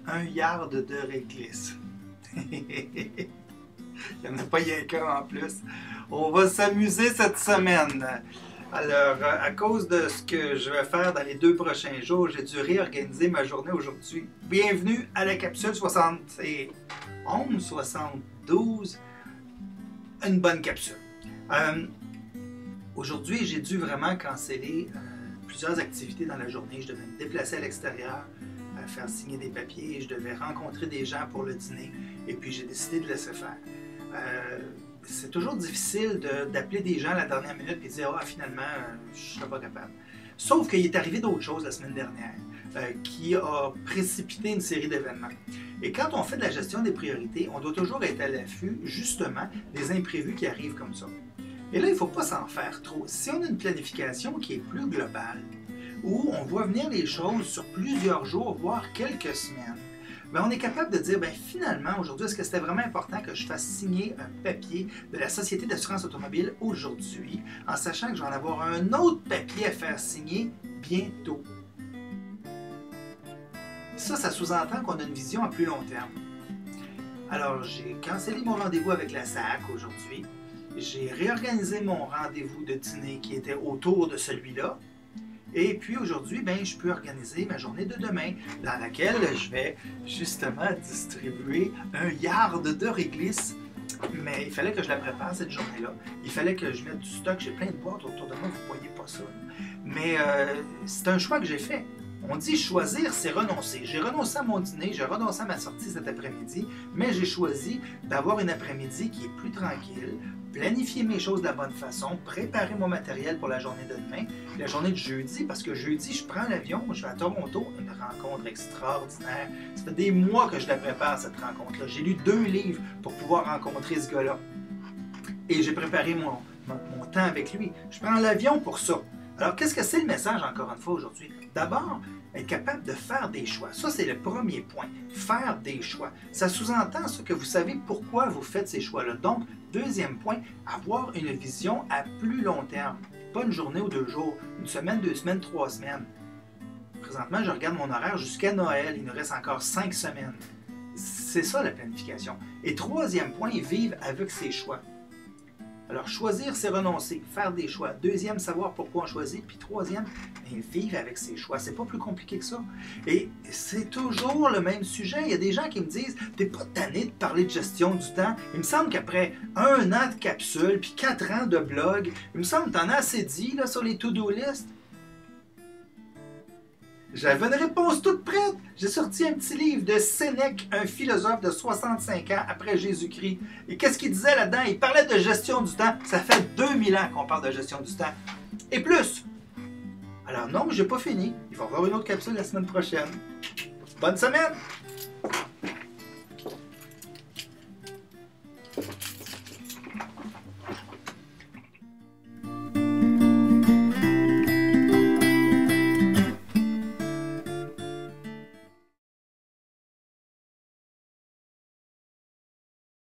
un yard de réglisse. Il n'y en a pas rien qu'un en plus. On va s'amuser cette semaine. Alors, à cause de ce que je vais faire dans les 2 prochains jours, j'ai dû réorganiser ma journée aujourd'hui. Bienvenue à la capsule 71, 72. Une bonne capsule. Aujourd'hui, j'ai dû vraiment canceller plusieurs activités dans la journée. Je devais me déplacer à l'extérieur, faire signer des papiers, je devais rencontrer des gens pour le dîner, et puis j'ai décidé de laisser faire. C'est toujours difficile d'appeler des gens à la dernière minute et de dire « Ah, finalement, je ne serai pas capable ». Sauf qu'il est arrivé d'autres choses la semaine dernière qui a précipité une série d'événements. Et quand on fait de la gestion des priorités, on doit toujours être à l'affût, justement, des imprévus qui arrivent comme ça. Et là, il ne faut pas s'en faire trop. Si on a une planification qui est plus globale, où on voit venir les choses sur plusieurs jours, voire quelques semaines, bien, on est capable de dire, bien, finalement, aujourd'hui, est-ce que c'était vraiment important que je fasse signer un papier de la Société d'assurance automobile aujourd'hui, en sachant que je vais en avoir un autre papier à faire signer bientôt. Ça sous-entend qu'on a une vision à plus long terme. Alors, j'ai cancellé mon rendez-vous avec la SAC aujourd'hui. J'ai réorganisé mon rendez-vous de dîner qui était autour de celui-là. Et puis aujourd'hui, ben, je peux organiser ma journée de demain, dans laquelle je vais justement distribuer un yard de réglisse. Mais il fallait que je la prépare cette journée-là. Il fallait que je mette du stock. J'ai plein de boîtes autour de moi, vous ne voyez pas ça. Mais c'est un choix que j'ai fait. On dit choisir, c'est renoncer. J'ai renoncé à mon dîner, j'ai renoncé à ma sortie cet après-midi, mais j'ai choisi d'avoir une après-midi qui est plus tranquille, planifier mes choses de la bonne façon, préparer mon matériel pour la journée de demain, la journée de jeudi, parce que jeudi, je prends l'avion, je vais à Toronto, une rencontre extraordinaire. Ça fait des mois que je la prépare, cette rencontre-là. J'ai lu 2 livres pour pouvoir rencontrer ce gars-là. Et j'ai préparé mon temps avec lui. Je prends l'avion pour ça. Alors, qu'est-ce que c'est le message, encore une fois, aujourd'hui? D'abord, être capable de faire des choix. Ça, c'est le premier point. Faire des choix. Ça sous-entend ce que vous savez pourquoi vous faites ces choix-là. Donc, deuxième point, avoir une vision à plus long terme. Pas une journée ou 2 jours, une semaine, 2 semaines, 3 semaines. Présentement, je regarde mon horaire jusqu'à Noël. Il nous reste encore 5 semaines. C'est ça, la planification. Et troisième point, vivre avec ses choix. Alors, choisir, c'est renoncer, faire des choix. Deuxième, savoir pourquoi on choisit. Puis troisième, vivre avec ses choix. C'est pas plus compliqué que ça. Et c'est toujours le même sujet. Il y a des gens qui me disent « T'es pas tanné de parler de gestion du temps? » Il me semble qu'après 1 an de capsule, puis 4 ans de blog, il me semble que t'en as assez dit là, sur les to-do list. J'avais une réponse toute prête. J'ai sorti un petit livre de Sénèque, un philosophe de 65 ans après Jésus-Christ. Et qu'est-ce qu'il disait là-dedans? Il parlait de gestion du temps. Ça fait 2000 ans qu'on parle de gestion du temps. Et plus. Alors non, mais j'ai pas fini. Il va y avoir une autre capsule la semaine prochaine. Bonne semaine!